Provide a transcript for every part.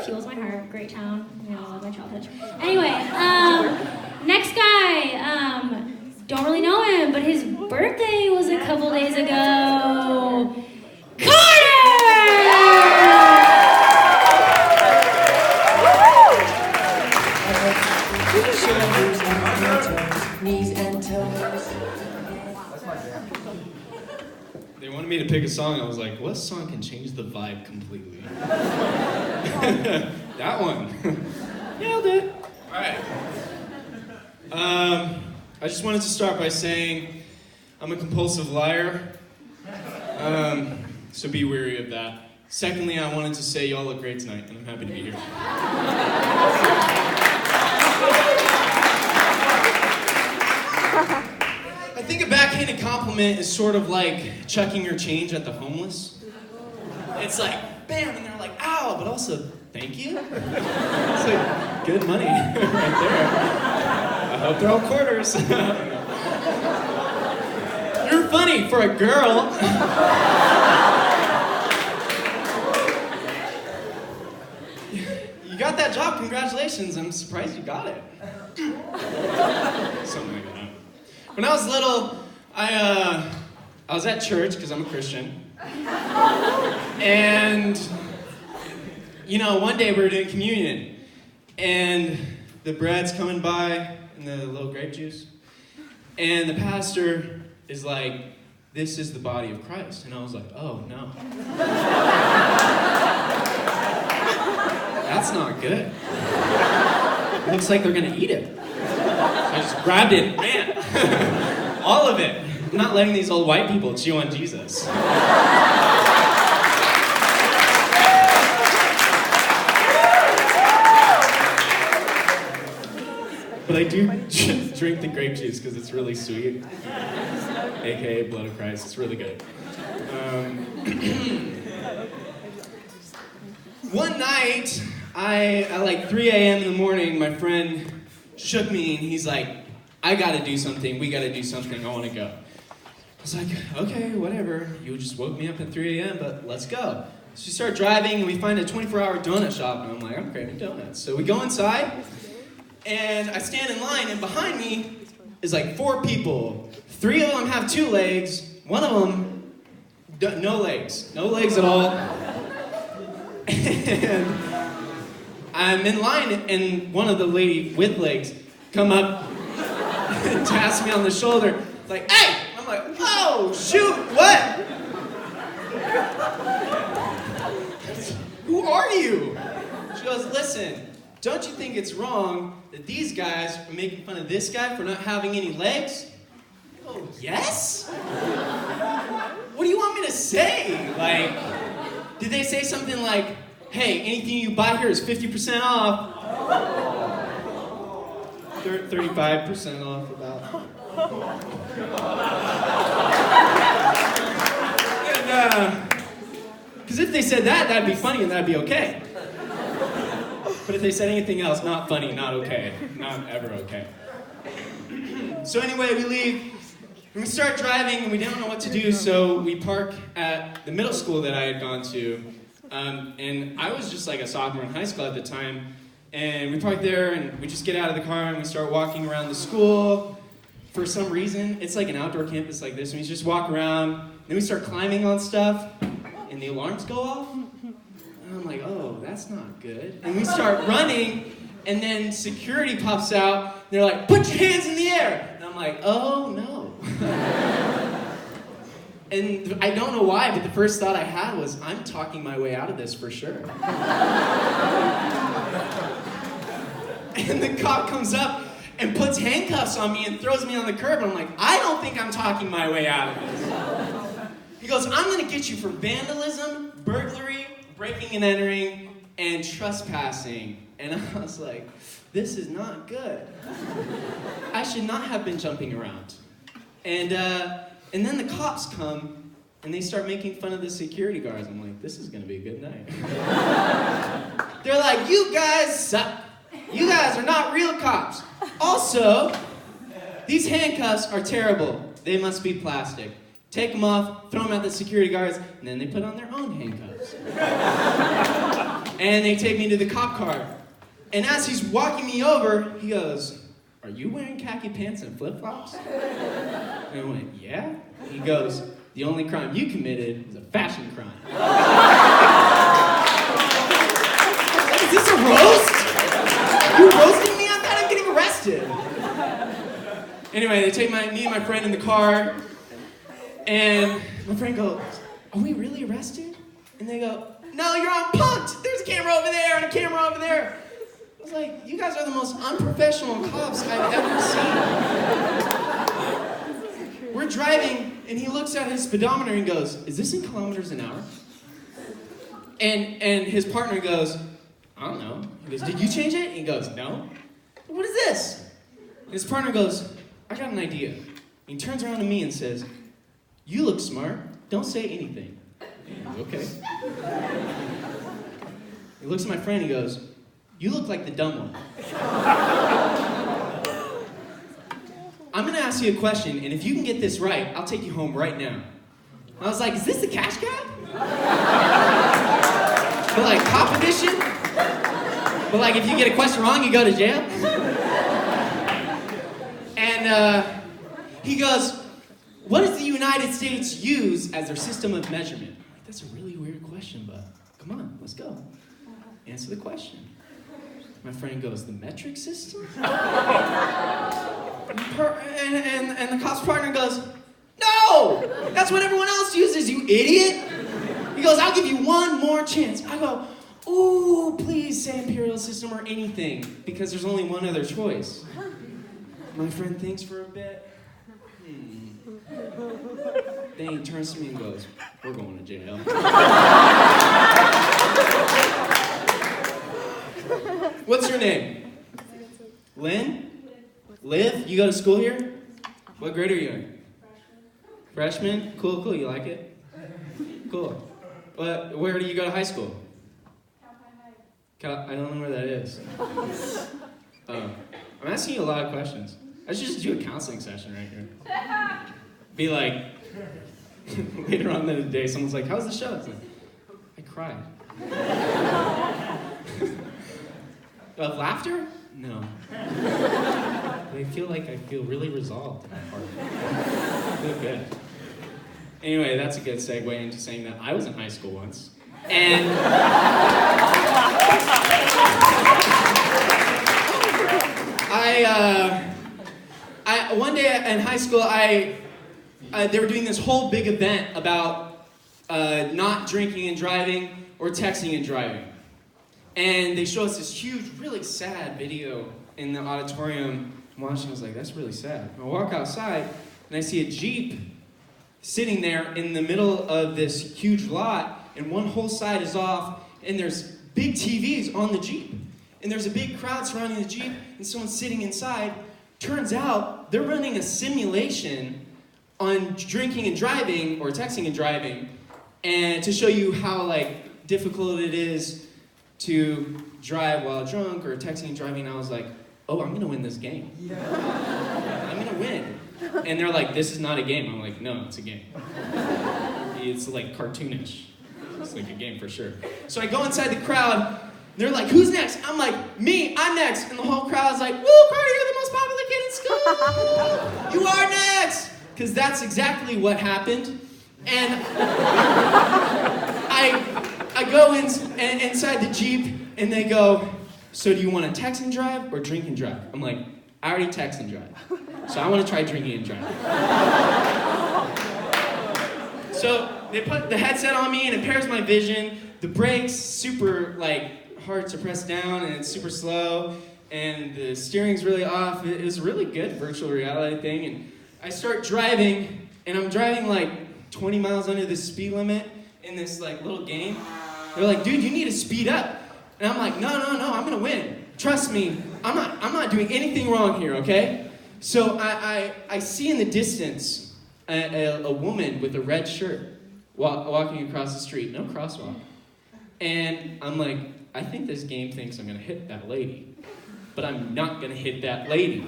fuels my heart. Great town. I love my childhood. Anyway, next guy. Don't really know him, but his birthday was a couple days ago. They wanted me to pick a song. I was like, what song can change the vibe completely? That one. Nailed it. All right. I just wanted to start by saying I'm a compulsive liar. So be wary of that. Secondly, I wanted to say y'all look great tonight, and I'm happy to be here. I think a backhanded compliment is sort of like chucking your change at the homeless. It's like, bam, and they're like, ow, but also, thank you. It's like, good money right there. I hope they're all quarters. You're funny for a girl. You got that job, congratulations. I'm surprised you got it. Something like that. When I was little, I was at church, because I'm a Christian. And, one day we were doing communion. And the bread's coming by, and the little grape juice. And the pastor is like, this is the body of Christ. And I was like, oh, no. That's not good. It looks like they're going to eat it. So I just grabbed it, man. All of it. I'm not letting these old white people chew on Jesus. But I do drink the grape juice because it's really sweet. AKA blood of Christ. It's really good. One night, at like 3 a.m. in the morning, my friend shook me and he's like, I gotta do something, we gotta do something, I wanna go. I was like, okay, whatever, you just woke me up at 3 a.m., but let's go. So we start driving and we find a 24-hour donut shop and I'm like, I'm craving donuts. So we go inside and I stand in line and behind me is like 4 people. 3 of them have 2 legs, 1 of them, no legs at all. And I'm in line, and one of the lady with legs come up and taps me on the shoulder, like, hey! I'm like, oh, shoot, what? Who are you? She goes, listen, don't you think it's wrong that these guys are making fun of this guy for not having any legs? Oh, yes? What do you want me to say? Like, did they say something like, hey, anything you buy here is 50% off. 35% off about. Because if they said that, that'd be funny and that'd be okay. But if they said anything else, not funny, not okay. Not ever okay. So anyway, we leave. And we start driving and we don't know what to do, so we park at the middle school that I had gone to. And I was just like a sophomore in high school at the time. And we park there and we just get out of the car and we start walking around the school. For some reason, it's like an outdoor campus like this, and we just walk around. Then we start climbing on stuff and the alarms go off. And I'm like, oh, that's not good. And we start running and then security pops out. They're like, put your hands in the air. And I'm like, oh no. And I don't know why, but the first thought I had was, I'm talking my way out of this for sure. And the cop comes up and puts handcuffs on me and throws me on the curb. And I'm like, I don't think I'm talking my way out of this. He goes, I'm gonna get you for vandalism, burglary, breaking and entering, and trespassing. And I was like, this is not good. I should not have been jumping around. And then the cops come, and they start making fun of the security guards. I'm like, this is gonna be a good night. They're like, you guys suck. You guys are not real cops. Also, these handcuffs are terrible. They must be plastic. Take them off, throw them at the security guards, and then they put on their own handcuffs. And they take me to the cop car. And as he's walking me over, he goes, "Are you wearing khaki pants and flip-flops?" And I went, "Yeah." He goes, "The only crime you committed is a fashion crime." Is this a roast? You roasting me? I thought I'm getting arrested. Anyway, they take me and my friend in the car, and my friend goes, "Are we really arrested?" And they go, "No, you're on punked. There's a camera over there and a camera over there." I was like, "You guys are the most unprofessional cops I've ever seen." We're driving, and he looks at his speedometer and goes, "Is this in kilometers an hour?" And his partner goes, "I don't know." He goes, "Did you change it?" And he goes, "No." "What is this?" And his partner goes, "I got an idea." And he turns around to me and says, "You look smart. Don't say anything." Okay. He looks at my friend and he goes, "You look like the dumb one." "I'm gonna ask you a question, and if you can get this right, I'll take you home right now." I was like, "Is this the cash cab?" But like cop edition? But like if you get a question wrong, you go to jail? And he goes, "What does the United States use as their system of measurement?" I'm like, "That's a really weird question, but come on, let's go. Answer the question." My friend goes, "The metric system?" And the cop's partner goes, "No! That's what everyone else uses, you idiot!" He goes, "I'll give you one more chance." I go, "Ooh, please say imperial system or anything, because there's only one other choice." My friend thinks for a bit. Then he turns to me and goes, "We're going to jail." What's your name? Lynn? Liv? You go to school here? What grade are you in? Freshman? Cool, cool. You like it? Cool. Where do you go to high school? I don't know where that is. I'm asking you a lot of questions. I should just do a counseling session right here. Be like, later on in the day, someone's like, "How's the show?" It's like, "I cried." Of laughter? No. I feel like I feel really resolved in my heart. I feel good. Anyway, that's a good segue into saying that I was in high school once. And one day in high school, they were doing this whole big event about not drinking and driving or texting and driving. And they show us this huge, really sad video in the auditorium. I'm watching, I was like, "That's really sad." I walk outside, and I see a Jeep sitting there in the middle of this huge lot, and one whole side is off, and there's big TVs on the Jeep. And there's a big crowd surrounding the Jeep, and someone's sitting inside. Turns out, they're running a simulation on drinking and driving, or texting and driving, and to show you how, like, difficult it is to drive while drunk or texting and driving. And I was like, "Oh, I'm gonna win this game. I'm gonna win." And they're like, "This is not a game." I'm like, "No, it's a game. It's like cartoonish. It's like a game for sure." So I go inside the crowd. They're like, "Who's next?" I'm like, "Me, I'm next." And the whole crowd's like, "Woo, Carter, you're the most popular kid in school. You are next." Because that's exactly what happened. And I go inside the Jeep, and they go, "So do you want to text and drive or drink and drive?" I'm like, "I already text and drive. So I want to try drinking and driving." So they put the headset on me, and it pairs my vision. The brakes, super, like, hard to press down, and it's super slow. And the steering's really off. It was a really good virtual reality thing. And I start driving, and I'm driving, like, 20 miles under the speed limit in this, like, little game. They're like, "Dude, you need to speed up." And I'm like, no, I'm gonna win. Trust me, I'm not doing anything wrong here, okay? So I see in the distance a woman with a red shirt walking across the street, no crosswalk. And I'm like, I think this game thinks I'm gonna hit that lady, but I'm not gonna hit that lady.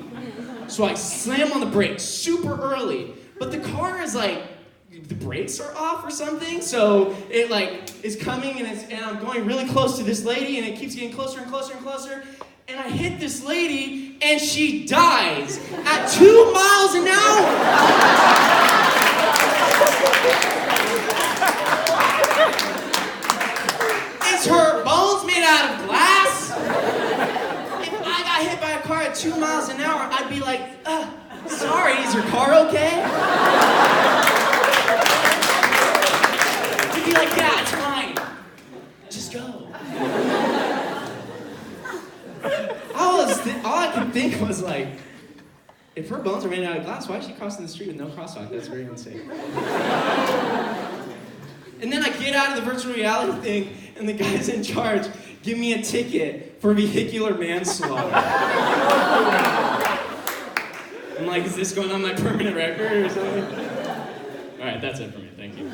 So I slam on the brakes super early, but the car is like the brakes are off or something, so it like is coming and I'm going really close to this lady and it keeps getting closer and closer and closer, and I hit this lady and she dies at 2 miles an hour. Is her bones made out of glass? If I got hit by a car at 2 miles an hour, I'd be like, sorry, is your car okay? You'd be like, yeah, it's fine. Just go. All I could think was like, if her bones are made out of glass, why is she crossing the street with no crosswalk? That's very unsafe. And then I get out of the virtual reality thing, and the guys in charge give me a ticket for vehicular manslaughter. I'm like, is this going on my permanent record or something? All right, that's it for me. Thank you.